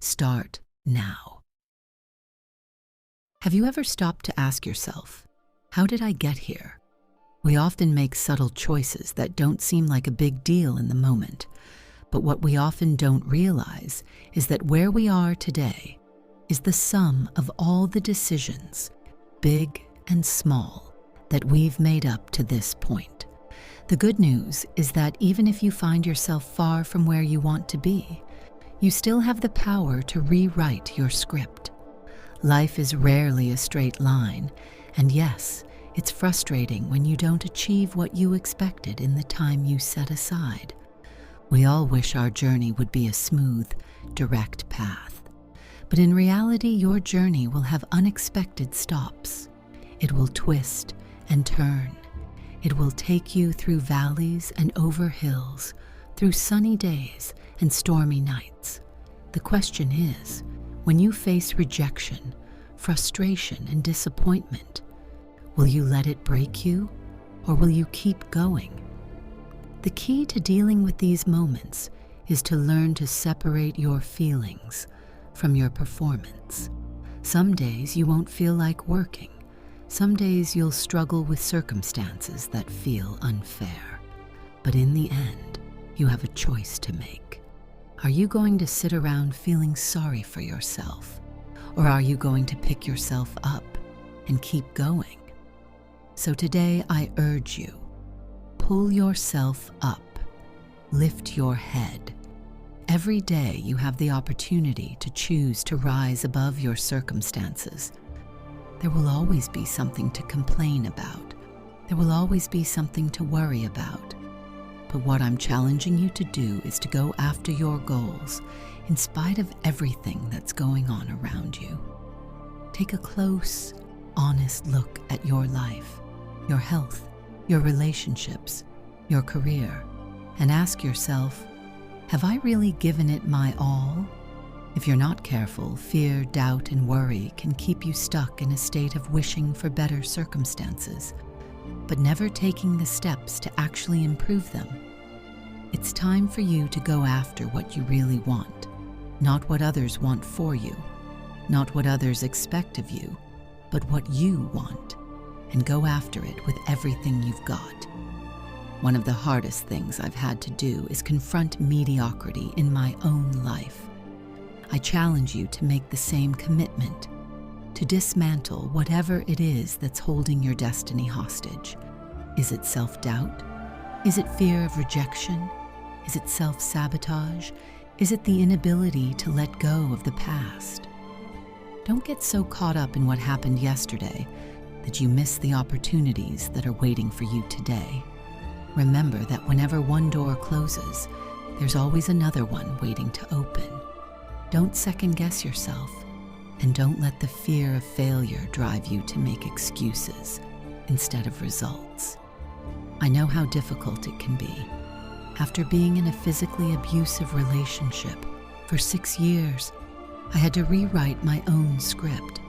Start now. Have you ever stopped to ask yourself, how did I get here? We often make subtle choices that don't seem like a big deal in the moment, but what we often don't realize is that where we are today is the sum of all the decisions, big and small, that we've made up to this point. The good news is that even if you find yourself far from where you want to be, you still have the power to rewrite your script. Life is rarely a straight line, and yes, it's frustrating when you don't achieve what you expected in the time you set aside. We all wish our journey would be a smooth, direct path. But in reality, your journey will have unexpected stops. It will twist and turn. It will take you through valleys and over hills, through sunny days and stormy nights. The question is, when you face rejection, frustration, and disappointment, will you let it break you, or will you keep going? The key to dealing with these moments is to learn to separate your feelings from your performance. Some days you won't feel like working. Some days you'll struggle with circumstances that feel unfair. But in the end, you have a choice to make. Are you going to sit around feeling sorry for yourself? Or are you going to pick yourself up and keep going? So today I urge you, pull yourself up, lift your head. Every day you have the opportunity to choose to rise above your circumstances. There will always be something to complain about. There will always be something to worry about. But what I'm challenging you to do is to go after your goals in spite of everything that's going on around you. Take a close, honest look at your life, your health, your relationships, your career, and ask yourself, have I really given it my all? If you're not careful, fear, doubt, and worry can keep you stuck in a state of wishing for better circumstances, but never taking the steps to actually improve them. It's time for you to go after what you really want, not what others want for you, not what others expect of you, but what you want, and go after it with everything you've got. One of the hardest things I've had to do is confront mediocrity in my own life. I challenge you to make the same commitment, to dismantle whatever it is that's holding your destiny hostage. Is it self-doubt? Is it fear of rejection? Is it self-sabotage? Is it the inability to let go of the past? Don't get so caught up in what happened yesterday that you miss the opportunities that are waiting for you today. Remember that whenever one door closes, there's always another one waiting to open. Don't second-guess yourself, and don't let the fear of failure drive you to make excuses instead of results. I know how difficult it can be. After being in a physically abusive relationship for 6 years, I had to rewrite my own script,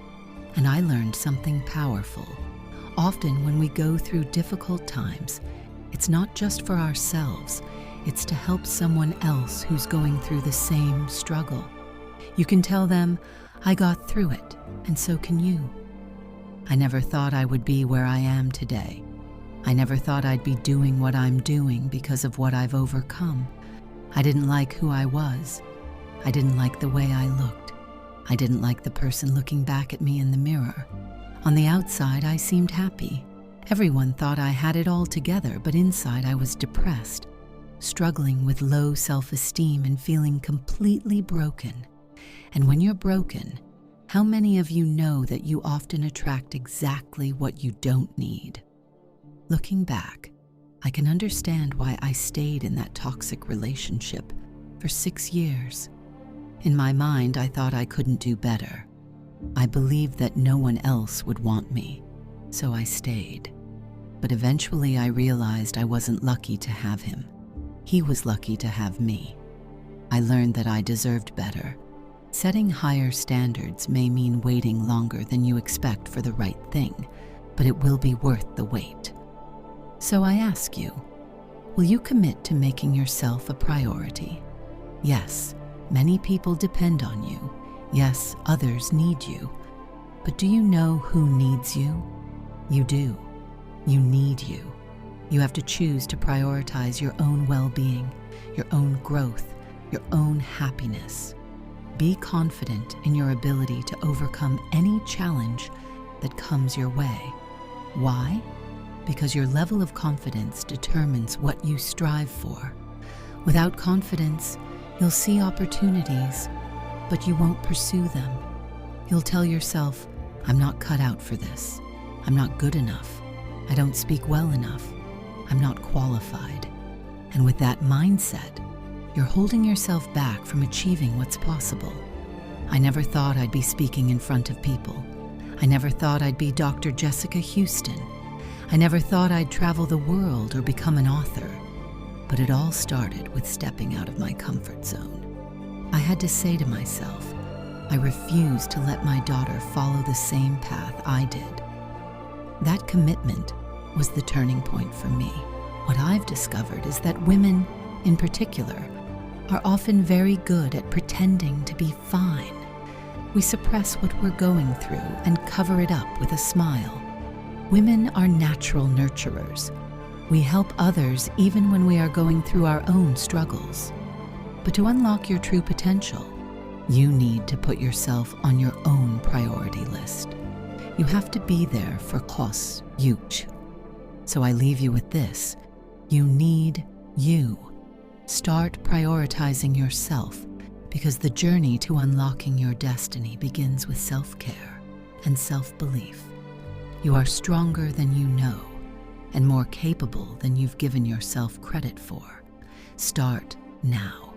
and I learned something powerful. Often when we go through difficult times, it's not just for ourselves, it's to help someone else who's going through the same struggle. You can tell them, I got through it, and so can you. I never thought I would be where I am today. I never thought I'd be doing what I'm doing because of what I've overcome. I didn't like who I was. I didn't like the way I looked. I didn't like the person looking back at me in the mirror. On the outside, I seemed happy. Everyone thought I had it all together, but inside I was depressed, struggling with low self-esteem and feeling completely broken. And when you're broken, how many of you know that you often attract exactly what you don't need? Looking back, I can understand why I stayed in that toxic relationship for 6 years. In my mind, I thought I couldn't do better. I believed that no one else would want me, so I stayed. But eventually I realized I wasn't lucky to have him. He was lucky to have me. I learned that I deserved better. Setting higher standards may mean waiting longer than you expect for the right thing, but it will be worth the wait. So I ask you, will you commit to making yourself a priority? Yes, Many people depend on you. Yes, others need you. But do you know who needs you? You do. You need you. You have to choose to prioritize your own well-being, your own growth, your own happiness. Be confident in your ability to overcome any challenge that comes your way. Why? Because your level of confidence determines what you strive for. Without confidence, you'll see opportunities, but you won't pursue them. You'll tell yourself, I'm not cut out for this. I'm not good enough. I don't speak well enough. I'm not qualified. And with that mindset, you're holding yourself back from achieving what's possible. I never thought I'd be speaking in front of people. I never thought I'd be Dr. Jessica Houston. I never thought I'd travel the world or become an author. But it all started with stepping out of my comfort zone. I had to say to myself, I refuse to let my daughter follow the same path I did. That commitment was the turning point for me. What I've discovered is that women, in particular, are often very good at pretending to be fine. We suppress what we're going through and cover it up with a smile. Women are natural nurturers. We help others even when we are going through our own struggles. But to unlock your true potential, you need to put yourself on your own priority list. You have to be there for cause huge. So I leave you with this. You need you. Start prioritizing yourself, because the journey to unlocking your destiny begins with self-care and self-belief. You are stronger than you know, and more capable than you've given yourself credit for. Start now.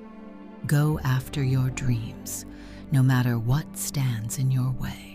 Go after your dreams, no matter what stands in your way.